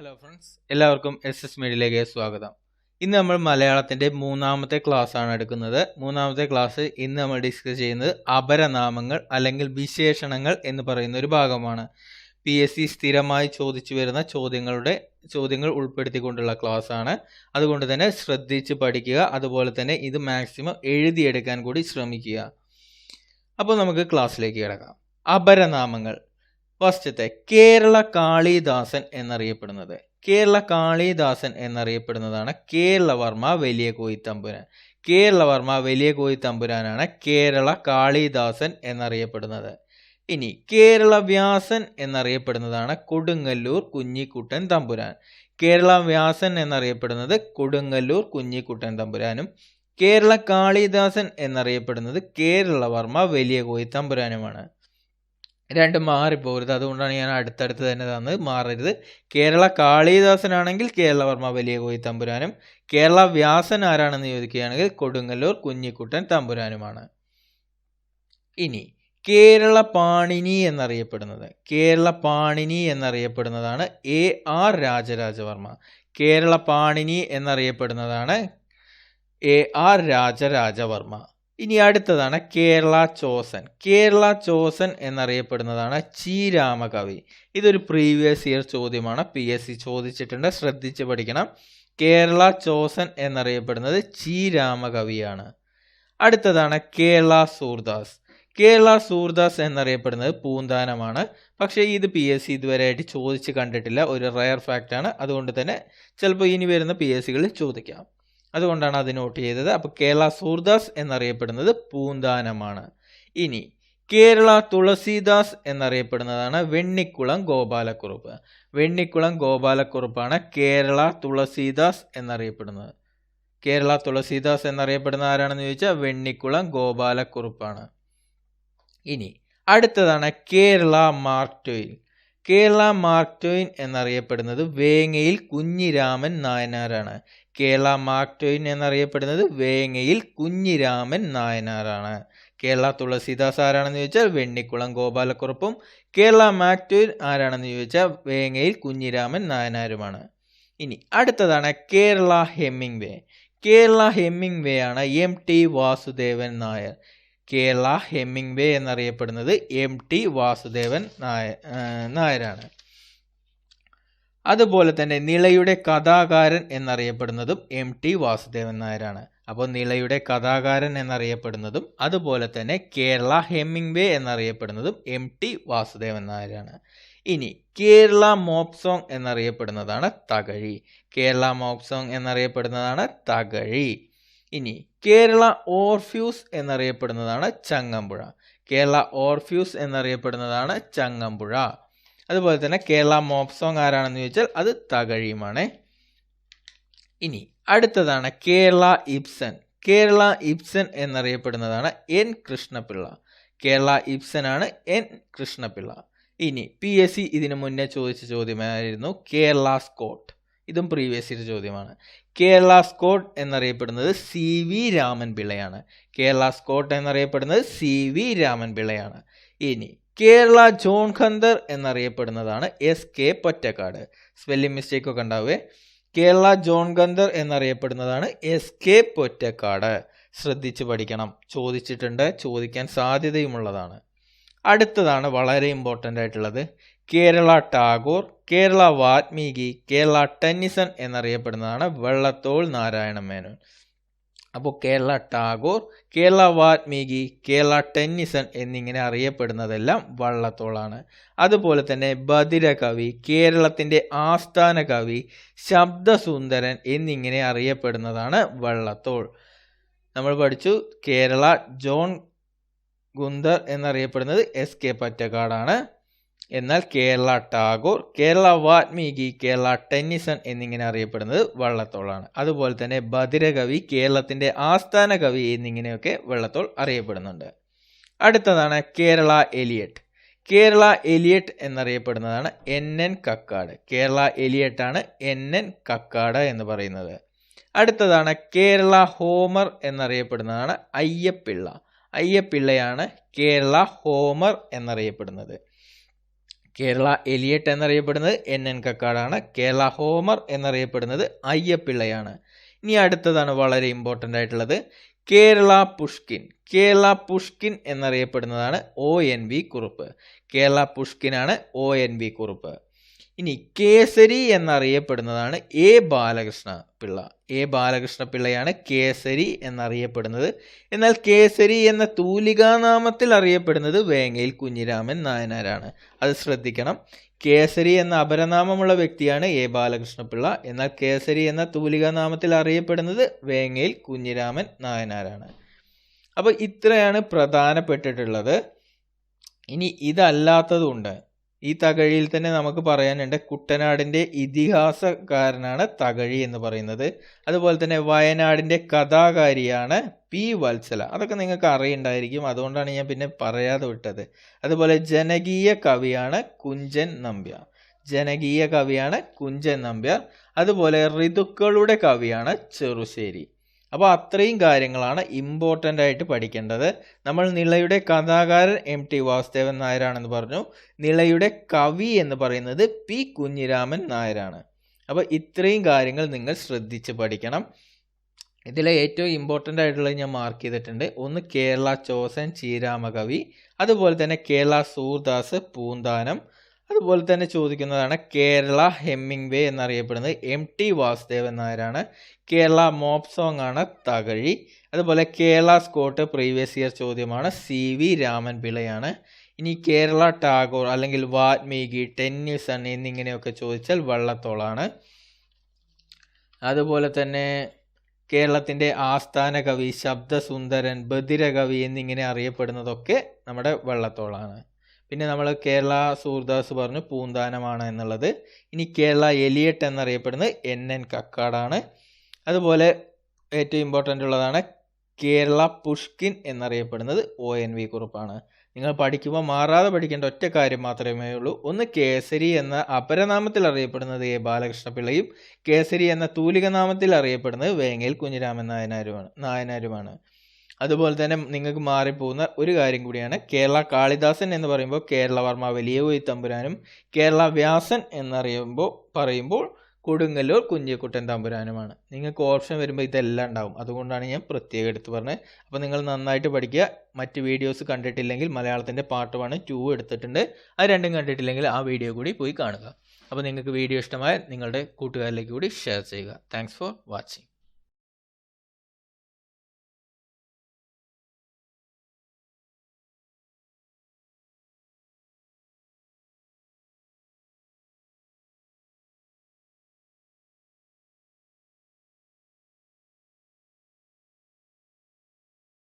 Hello friends, എല്ലാവർക്കും S മീഡിയയിലേക്ക് സ്വാഗതം. ഇന്ന് നമ്മൾ മലയാളത്തിൻ്റെ മൂന്നാമത്തെ ക്ലാസ് ആണ് എടുക്കുന്നത്. മൂന്നാമത്തെ ക്ലാസ് ഇന്ന് നമ്മൾ ഡിസ്കസ് ചെയ്യുന്നത് അപരനാമങ്ങൾ അല്ലെങ്കിൽ വിശേഷണങ്ങൾ എന്ന് പറയുന്ന ഒരു ഭാഗമാണ്. PSC സ്ഥിരമായി ചോദിച്ചു വരുന്ന ചോദ്യങ്ങൾ ഉൾപ്പെടുത്തിക്കൊണ്ടുള്ള ക്ലാസ് ആണ്. അതുകൊണ്ട് തന്നെ ശ്രദ്ധിച്ച് പഠിക്കുക. അതുപോലെ തന്നെ ഇത് മാക്സിമം എഴുതിയെടുക്കാൻ കൂടി ശ്രമിക്കുക. അപ്പോൾ നമുക്ക് ക്ലാസ്സിലേക്ക് കിടക്കാം. അപരനാമങ്ങൾ. ഫസ്റ്റത്തെ കേരള കാളിദാസൻ എന്നറിയപ്പെടുന്നത്. കേരള കാളിദാസൻ എന്നറിയപ്പെടുന്നതാണ് കേരളവർമ്മ വലിയ കോയിത്തമ്പുരാൻ. കേരളവർമ്മ വലിയ കോയിത്തമ്പുരാനാണ് കേരള കാളിദാസൻ എന്നറിയപ്പെടുന്നത്. ഇനി കേരള വ്യാസൻ എന്നറിയപ്പെടുന്നതാണ് കൊടുങ്ങല്ലൂർ കുഞ്ഞിക്കുട്ടൻ തമ്പുരാൻ. കേരള വ്യാസൻ എന്നറിയപ്പെടുന്നത് കൊടുങ്ങല്ലൂർ കുഞ്ഞിക്കുട്ടൻ തമ്പുരാനും കേരള കാളിദാസൻ എന്നറിയപ്പെടുന്നത് കേരളവർമ്മ വലിയ കോയിത്തമ്പുരാനുമാണ്. രണ്ടും മാറിപ്പോകരുത്, അതുകൊണ്ടാണ് ഞാൻ അടുത്തടുത്ത് തന്നെ തന്നത്, മാറരുത്. കേരള കാളിദാസനാണെങ്കിൽ കേരളവർമ്മ വലിയ കോയിത്തമ്പുരാനും കേരള വ്യാസൻ ആരാണെന്ന് ചോദിക്കുകയാണെങ്കിൽ കൊടുങ്ങല്ലൂർ കുഞ്ഞിക്കുട്ടൻ തമ്പുരാനുമാണ്. ഇനി കേരള പാണിനി എന്നറിയപ്പെടുന്നത്. കേരള പാണിനി എന്നറിയപ്പെടുന്നതാണ് AR രാജരാജവർമ്മ. കേരള പാണിനി എന്നറിയപ്പെടുന്നതാണ് AR രാജരാജവർമ്മ. ഇനി അടുത്തതാണ് കേരള ചോസൻ. കേരള ചോസൻ എന്നറിയപ്പെടുന്നതാണ് ചീരാമകവി. ഇതൊരു പ്രീവിയസ് ഇയർ ചോദ്യമാണ്, PSC ചോദിച്ചിട്ടുണ്ട്, ശ്രദ്ധിച്ച് പഠിക്കണം. കേരള ചോസൻ എന്നറിയപ്പെടുന്നത് ചീരാമകവിയാണ്. അടുത്തതാണ് കേരള സൂർദാസ്. കേരള സൂർദാസ് എന്നറിയപ്പെടുന്നത് പൂന്താനമാണ്. പക്ഷേ ഇത് PSC ഇതുവരെയായിട്ട് ചോദിച്ച് കണ്ടിട്ടില്ല, ഒരു റയർ ഫാക്റ്റാണ്. അതുകൊണ്ട് തന്നെ ചിലപ്പോൾ ഇനി വരുന്ന PSCകളിൽ ചോദിക്കാം, അതുകൊണ്ടാണ് അത് നോട്ട് ചെയ്തത്. അപ്പോൾ കേരള സൂർദാസ് എന്നറിയപ്പെടുന്നത് പൂന്താനമാണ്. ഇനി കേരള തുളസീദാസ് എന്നറിയപ്പെടുന്നതാണ് വെണ്ണിക്കുളം ഗോപാലക്കുറുപ്പ്. വെണ്ണിക്കുളം ഗോപാലക്കുറുപ്പാണ് കേരള തുളസീദാസ് എന്നറിയപ്പെടുന്നത്. കേരള തുളസീദാസ് എന്നറിയപ്പെടുന്ന ആരാണെന്ന് ചോദിച്ചാൽ വെണ്ണിക്കുളം ഗോപാലക്കുറുപ്പാണ്. ഇനി അടുത്തതാണ് Kerala mark Twain. Kerala mark Twain എന്നറിയപ്പെടുന്നത് വേങ്ങയിൽ കുഞ്ഞിരാമൻ നായനാരാണ്. കേരള മാർക്ക് ട്വെയിൻ എന്നറിയപ്പെടുന്നത് വേങ്ങയിൽ കുഞ്ഞിരാമൻ നായനാറാണ്. കേരള തുളസീദാസ് ആരാണെന്ന് ചോദിച്ചാൽ വെണ്ണിക്കുളം ഗോപാലക്കുറുപ്പും കേരള മാർക്ക് ട്വെയിൻ ആരാണെന്ന് ചോദിച്ചാൽ വേങ്ങയിൽ കുഞ്ഞിരാമൻ നായനാരുമാണ്. ഇനി അടുത്തതാണ് കേരള ഹെമ്മിംഗ് വേ. കേരള ഹെമ്മിംഗ് വേ ആണ് MT വാസുദേവൻ നായർ. കേരള ഹെമ്മിംഗ് വേ എന്നറിയപ്പെടുന്നത് MT വാസുദേവൻ നായരാണ്. അതുപോലെ തന്നെ നിളയുടെ കഥാകാരൻ എന്നറിയപ്പെടുന്നതും MT വാസുദേവൻ നായരാണ്. അപ്പോൾ നിളയുടെ കഥാകാരൻ എന്നറിയപ്പെടുന്നതും അതുപോലെ തന്നെ കേരള ഹെമ്മിംഗ് വേ എന്നറിയപ്പെടുന്നതും MT വാസുദേവൻ നായരാണ്. ഇനി കേരള മോപ്പ് സോങ് എന്നറിയപ്പെടുന്നതാണ് തകഴി. കേരള മോപ്പ് സോങ് എന്നറിയപ്പെടുന്നതാണ് തകഴി. ഇനി കേരള ഓർഫ്യൂസ് എന്നറിയപ്പെടുന്നതാണ് ചങ്ങമ്പുഴ. കേരള ഓർഫ്യൂസ് എന്നറിയപ്പെടുന്നതാണ് ചങ്ങമ്പുഴ. അതുപോലെ തന്നെ കേരള മോപ്പ് സോങ് ആരാണെന്ന് ചോദിച്ചാൽ അത് തകഴിയുമാണ്. ഇനി അടുത്തതാണ് കേരള ഇബ്സൻ. കേരള ഇബ്സൻ എന്നറിയപ്പെടുന്നതാണ് N കൃഷ്ണപിള്ള. കേരള ഇബ്സൻ ആണ് N കൃഷ്ണപിള്ള. ഇനി PSC ഇതിനു മുന്നേ ചോദിച്ച ചോദ്യമായിരുന്നു കേരള സ്കോട്ട്. ഇതും പ്രീവിയസ് ഇയർ ചോദ്യമാണ്. കേരള സ്കോട്ട് എന്നറിയപ്പെടുന്നത് CV രാമൻ പിള്ളയാണ്. കേരള സ്കോട്ട് എന്നറിയപ്പെടുന്നത് CV രാമൻ പിള്ളയാണ്. ഇനി കേരള ജോൺ ഖന്തർ എന്നറിയപ്പെടുന്നതാണ് SK പൊറ്റക്കാട്. സ്പെല്ലിംഗ് മിസ്റ്റേക്ക് ഒക്കെ ഉണ്ടാവേ. കേരള ജോൺ ഖന്തർ എന്നറിയപ്പെടുന്നതാണ് SK പൊറ്റക്കാട്. ശ്രദ്ധിച്ച് പഠിക്കണം, ചോദിച്ചിട്ടുണ്ട്, ചോദിക്കാൻ സാധ്യതയുമുള്ളതാണ്. അടുത്തതാണ് വളരെ ഇമ്പോർട്ടൻ്റ് ആയിട്ടുള്ളത് കേരള ടാഗോർ, കേരള വാൽമീകി, കേരള ടെന്നിസൺ എന്നറിയപ്പെടുന്നതാണ് വള്ളത്തോൾ നാരായണ മേനോൻ. അപ്പോൾ കേരള ടാഗോർ, കേരള വാൽമീകി, കേരള ടെന്നിസൺ എന്നിങ്ങനെ അറിയപ്പെടുന്നതെല്ലാം വള്ളത്തോളാണ്. അതുപോലെ തന്നെ ബദിരകവി, കേരളത്തിൻ്റെ ആസ്ഥാന കവി, ശബ്ദസുന്ദരൻ എന്നിങ്ങനെ അറിയപ്പെടുന്നതാണ് വള്ളത്തോൾ. നമ്മൾ പഠിച്ചു കേരള ജോൺ ഗുന്ദർ എന്നറിയപ്പെടുന്നത് SK പൊറ്റക്കാടാണ്. എന്നാൽ കേരള ടാഗോർ, കേരള വാൽമീകി, കേരള ടെന്നിസൺ എന്നിങ്ങനെ അറിയപ്പെടുന്നത് വള്ളത്തോളാണ്. അതുപോലെ തന്നെ ബദിരകവി, കേരളത്തിൻ്റെ ആസ്ഥാന കവി എന്നിങ്ങനെയൊക്കെ വള്ളത്തോൾ അറിയപ്പെടുന്നുണ്ട്. അടുത്തതാണ് കേരള എലിയട്ട്. കേരള എലിയട്ട് എന്നറിയപ്പെടുന്നതാണ് NN കക്കാട്. കേരള എലിയട്ടാണ് NN കക്കാട് എന്ന് പറയുന്നത്. അടുത്തതാണ് കേരള ഹോമർ എന്നറിയപ്പെടുന്നതാണ് അയ്യപ്പിള്ള. അയ്യപ്പിള്ളയാണ് കേരള ഹോമർ എന്നറിയപ്പെടുന്നത്. കേരള എലിയട്ട് എന്നറിയപ്പെടുന്നത് NN കക്കാടാണ്. കേരള ഹോമർ എന്നറിയപ്പെടുന്നത് അയ്യപ്പിള്ളയാണ്. ഇനി അടുത്തതാണ് വളരെ ഇമ്പോർട്ടൻ്റ് ആയിട്ടുള്ളത്, കേരള പുഷ്കിൻ. കേരള പുഷ്കിൻ എന്നറിയപ്പെടുന്നതാണ് ONV കുറുപ്പ്. കേരള പുഷ്കിനാണ് ONV കുറുപ്പ്. ഇനി കേസരി എന്നറിയപ്പെടുന്നതാണ് A ബാലകൃഷ്ണ പിള്ള. A ബാലകൃഷ്ണ പിള്ളയാണ് കേസരി എന്നറിയപ്പെടുന്നത്. എന്നാൽ കേസരി എന്ന തൂലികാനാമത്തിൽ അറിയപ്പെടുന്നത് വേങ്ങയിൽ കുഞ്ഞിരാമൻ നായനാരാണ്. അത് ശ്രദ്ധിക്കണം. കേസരി എന്ന അപരനാമമുള്ള വ്യക്തിയാണ് A ബാലകൃഷ്ണ പിള്ള. എന്നാൽ കേസരി എന്ന തൂലികാനാമത്തിൽ അറിയപ്പെടുന്നത് വേങ്ങയിൽ കുഞ്ഞിരാമൻ നായനാരാണ്. അപ്പോൾ ഇത്രയാണ് പ്രധാനപ്പെട്ടിട്ടുള്ളത്. ഇനി ഇതല്ലാത്തതുണ്ട്. ഈ തകഴിയിൽ തന്നെ നമുക്ക് പറയാനുണ്ട്, കുട്ടനാടിൻ്റെ ഇതിഹാസകാരനാണ് തകഴി എന്ന് പറയുന്നത്. അതുപോലെ തന്നെ വയനാടിൻ്റെ കഥാകാരിയാണ് P വത്സല. അതൊക്കെ നിങ്ങൾക്ക് അറിയുണ്ടായിരിക്കും, അതുകൊണ്ടാണ് ഞാൻ പിന്നെ പറയാതെ വിട്ടത്. അതുപോലെ ജനകീയ കവിയാണ് കുഞ്ചൻ നമ്പ്യാർ. ജനകീയ കവിയാണ് കുഞ്ചൻ നമ്പ്യാർ. അതുപോലെ ഋതുക്കളുടെ കവിയാണ് ചെറുശ്ശേരി. അപ്പോൾ അത്രയും കാര്യങ്ങളാണ് ഇമ്പോർട്ടൻ്റ് ആയിട്ട് പഠിക്കേണ്ടത്. നമ്മൾ നിളയുടെ കഥാകാരൻ MT വാസുദേവൻ നായരാണെന്ന് പറഞ്ഞു. നിളയുടെ കവി എന്ന് പറയുന്നത് P കുഞ്ഞിരാമൻ നായരാണ്. അപ്പോൾ ഇത്രയും കാര്യങ്ങൾ നിങ്ങൾ ശ്രദ്ധിച്ച് പഠിക്കണം. ഇതിലെ ഏറ്റവും ഇമ്പോർട്ടൻ്റ് ആയിട്ടുള്ളത് ഞാൻ മാർക്ക് ചെയ്തിട്ടുണ്ട്. ഒന്ന് കേരള ചോസൻ ചീരാമകവി, അതുപോലെ തന്നെ കേരള സൂർദാസ് പൂന്താനം, അതുപോലെ തന്നെ ചോദിക്കുന്നതാണ് കേരള ഹെമ്മിംഗ് എന്നറിയപ്പെടുന്നത് MT വാസുദേവൻ നായരാണ്. കേരള മോപ്പ് സോങ് ആണ് തകഴി. അതുപോലെ കേരള സ്കോട്ട് പ്രീവിയസ് ഇയർ ചോദ്യമാണ് CV രാമൻ പിള്ളയാണ്. ഇനി കേരള ടാഗോർ അല്ലെങ്കിൽ വാൽമീകി, ടെന്നിസൺ എന്നിങ്ങനെയൊക്കെ ചോദിച്ചാൽ വള്ളത്തോളാണ്. അതുപോലെ തന്നെ കേരളത്തിൻ്റെ ആസ്ഥാന കവി, ശബ്ദസുന്ദരൻ, ബധിരകവി എന്നിങ്ങനെ അറിയപ്പെടുന്നതൊക്കെ നമ്മുടെ വള്ളത്തോളാണ്. പിന്നെ നമ്മൾ കേരള സൂർദാസ് പറഞ്ഞു പൂന്താനമാണ് എന്നുള്ളത്. ഇനി കേരള എലിയട്ട് എന്നറിയപ്പെടുന്നത് NN കക്കാടാണ്. അതുപോലെ ഏറ്റവും ഇമ്പോർട്ടൻ്റ് ഉള്ളതാണ് കേരള പുഷ്കിൻ എന്നറിയപ്പെടുന്നത് ONV കുറുപ്പാണ്. നിങ്ങൾ പഠിക്കുമ്പോൾ മാറാതെ പഠിക്കേണ്ട ഒറ്റ കാര്യം മാത്രമേ ഉള്ളൂ. ഒന്ന് കേസരി എന്ന അപരനാമത്തിൽ അറിയപ്പെടുന്നത് A ബാലകൃഷ്ണ പിള്ളയും കേസരി എന്ന തൂലികനാമത്തിൽ അറിയപ്പെടുന്നത് വേങ്ങയിൽ കുഞ്ഞിരാമൻ നായനാരുമാണ്. അതുപോലെ തന്നെ നിങ്ങൾക്ക് മാറിപ്പോകുന്ന ഒരു കാര്യം കൂടിയാണ് കേരള കാളിദാസൻ എന്ന് പറയുമ്പോൾ കേരളവർമ്മ വലിയ കോയി തമ്പുരാനും, കേരള വ്യാസൻ പറയുമ്പോൾ കൊടുങ്ങല്ലൂർ കുഞ്ഞിക്കുട്ടൻ തമ്പുരാനുമാണ്. നിങ്ങൾക്ക് ഓപ്ഷൻ വരുമ്പോൾ ഇതെല്ലാം ഉണ്ടാവും, അതുകൊണ്ടാണ് ഞാൻ പ്രത്യേകം എടുത്ത് പറഞ്ഞത്. അപ്പോൾ നിങ്ങൾ നന്നായിട്ട് പഠിക്കുക. മറ്റ് വീഡിയോസ് കണ്ടിട്ടില്ലെങ്കിൽ മലയാളത്തിൻ്റെ പാർട്ട് 1, 2 എടുത്തിട്ടുണ്ട്. അത് രണ്ടും കണ്ടിട്ടില്ലെങ്കിൽ ആ വീഡിയോ കൂടി പോയി കാണുക. അപ്പോൾ നിങ്ങൾക്ക് വീഡിയോ ഇഷ്ടമായ നിങ്ങളുടെ കൂട്ടുകാരിലേക്ക് കൂടി ഷെയർ ചെയ്യുക. Thanks for watching.